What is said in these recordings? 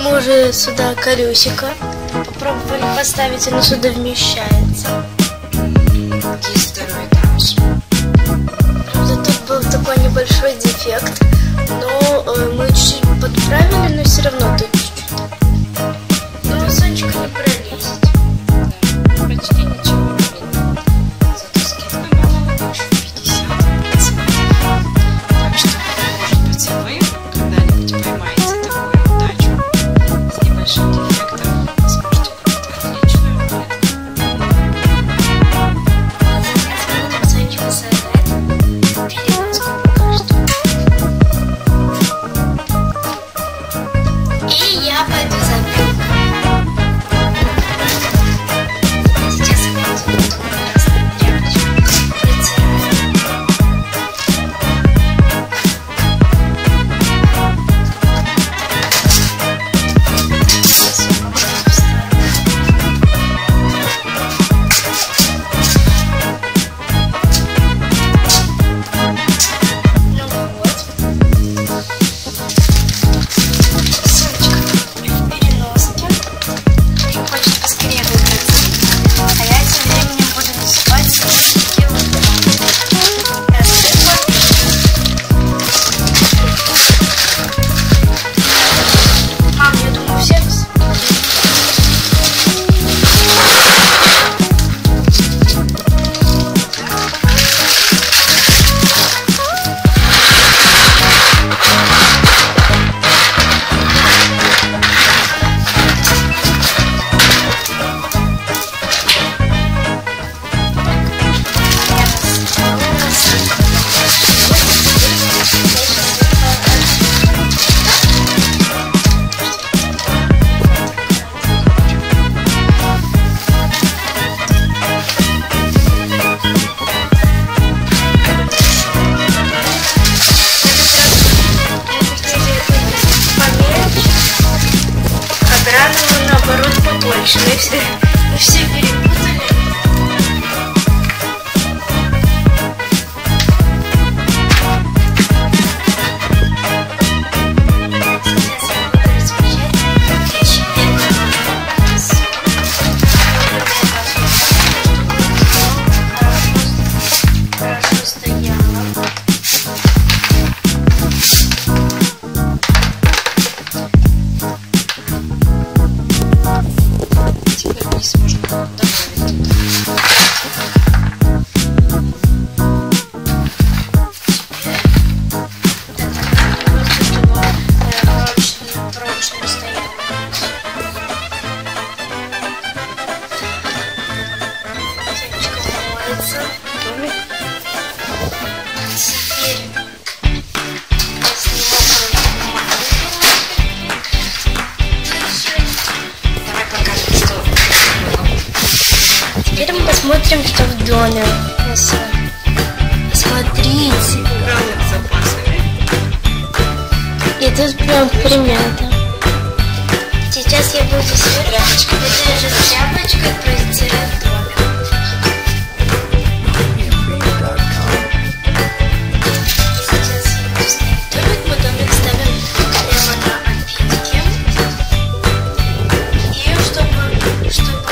Мы уже сюда колесико попробовали поставить, оно сюда вмещается. Есть второй этаж. Правда, тут был такой небольшой дефект, но мы чуть-чуть подправили, но все равно тут чуть-чуть. Но Сонечка не пролезет. Да, почти ничего не видно. Зато скидка была больше 50%. Так что, может быть, вы когда-нибудь поймаете такую удачу с небольшим дефектом, сможете купить отличную клетку. Сонечка сажает переноску пока что. И я пойду за пилкой. Сейчас я буду такую красную тряпочку протирать. Ну вот. Сонечка в переноске. Хочет поскорее выбраться. А я тем временем буду насыпать такие вот рассыпы. Мам, я думаю, все Гранулы наоборот побольше. Мы все перепутали. Сейчас я буду размещать вещи хорошо стояла. Теперь низ можно добавить туда. Прочно стояла. Сонечка моется. Теперь Давай покажем, что было. Теперь мы посмотрим, что в доме. Смотрите. Убрала запасы. И тут прям примята. Сейчас я буду Тряпочкой. этой же тряпочкой протирать домик. Сейчас я буду ставить домик. Мы домик ставим прямо на обидке. И чтобы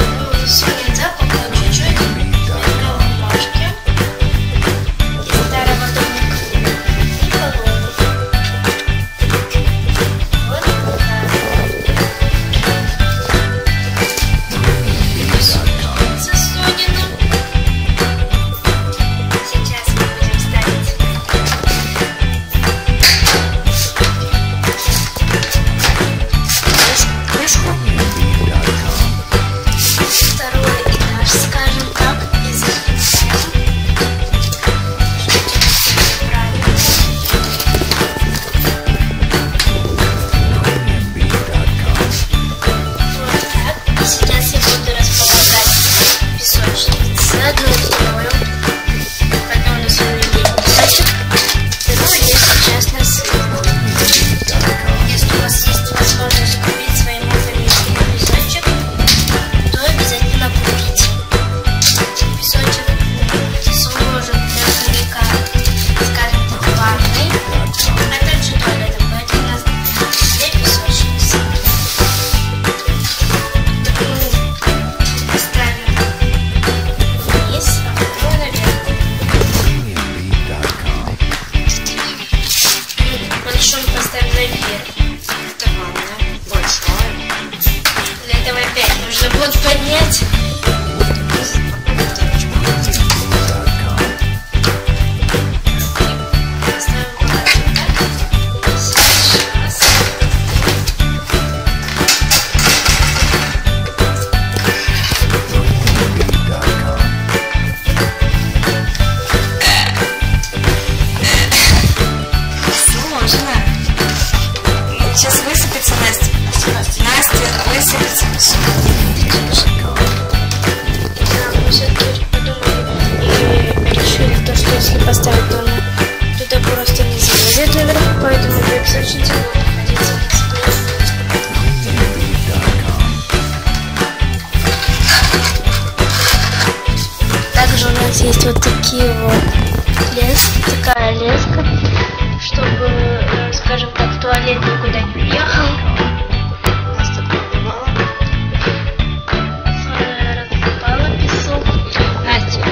все нельзя, пока чуть-чуть на бумажке из старого домика и колонны. Вот так. вверх. Это ванна. Большая. Для этого опять нужно будет поднять. Сейчас высыпется Настя. Настя высыпется. Мы все-таки подумали и решили то, что если поставить дома, туда просто не залезет наверх, поэтому веб-сочница будет находиться на Также у нас есть вот такие вот такая леска, чтобы, скажем так, туалет никуда не уехал. Рассыпала песок. Настя.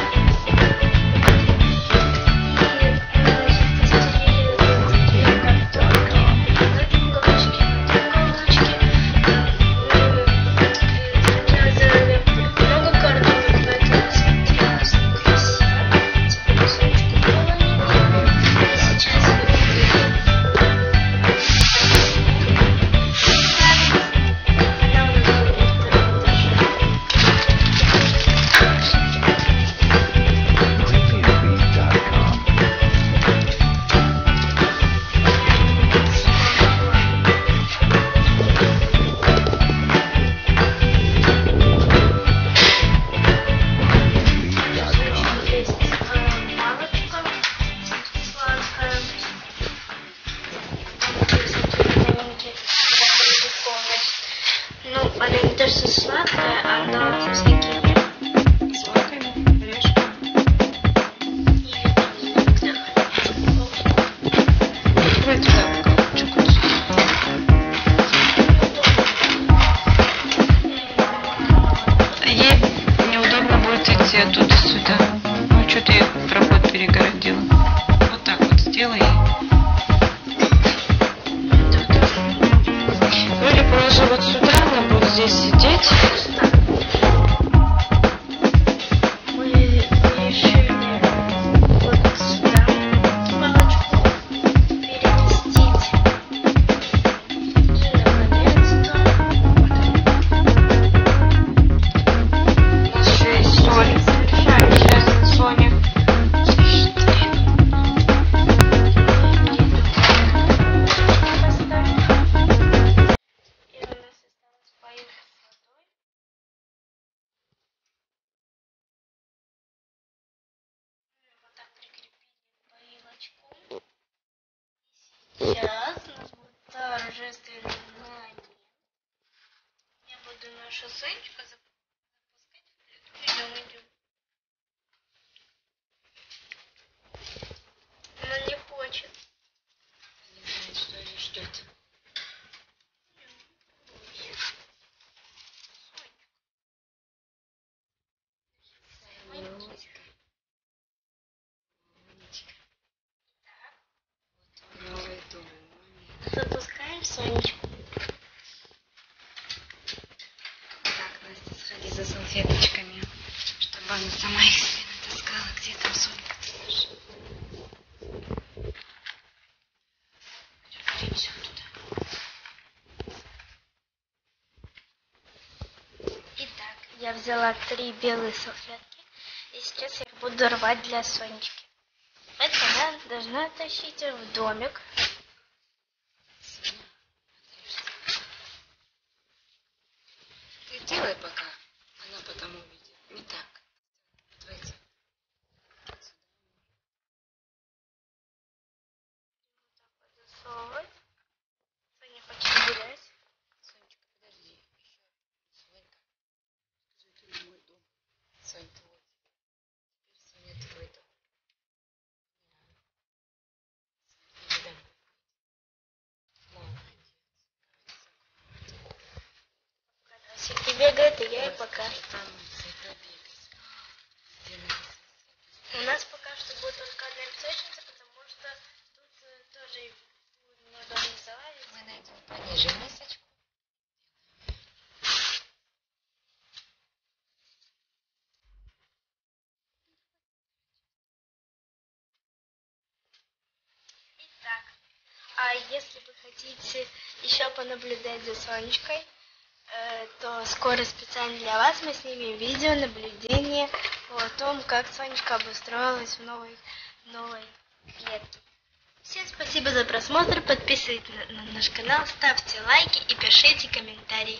Ну, она не то, что сладкая, она со всякими Злаками, орешками. Давай туда каучук. Ей неудобно будет идти оттуда сюда. Ну, что ты проход перегородила? Вот так вот сделай. Ну, или положи вот сюда, она будет здесь сидеть. Мы решили вот сюда палочку переместить. Наконец-то. У нас еще есть соль. Сейчас Соня. И у нас осталось поехать с водой. Вот так прикрепили поилочку. Сейчас у нас будет торжественный момент. Я буду нашу Сонечку запускать в плиту. Идем. Она не хочет. Не знает, что ее ждет. Новый дом. Запускаем Сонечку. Так, Настя, сходи за салфеточками, чтобы она сама их себе натаскала. Где там Сонька, ты знаешь? Перенесем туда. Итак, я взяла 3 белые салфетки. И сейчас я их буду рвать для Сонечки. Это она должна тащить в домик. Ты делай пока, она потом увидит. Не так. Давайте. Засовывать. Соня хочет гулять. Сонечка, подожди. Еще. Сонька. Скажи, это не мой дом. Сонь, твой. Теперь Соня твой дом. Иди домой. Молодец. Носики бегает, и я и пока. Там цвета бегать. У нас пока что будет только одна песочница, потому что тут тоже немного не залазится. Нажми масочку. Итак, а если вы хотите еще понаблюдать за Сонечкой, то скоро специально для вас мы снимем видео наблюдение о том, как Сонечка обустроилась в новой клетке. Всем спасибо за просмотр, подписывайтесь на наш канал, ставьте лайки и пишите комментарии.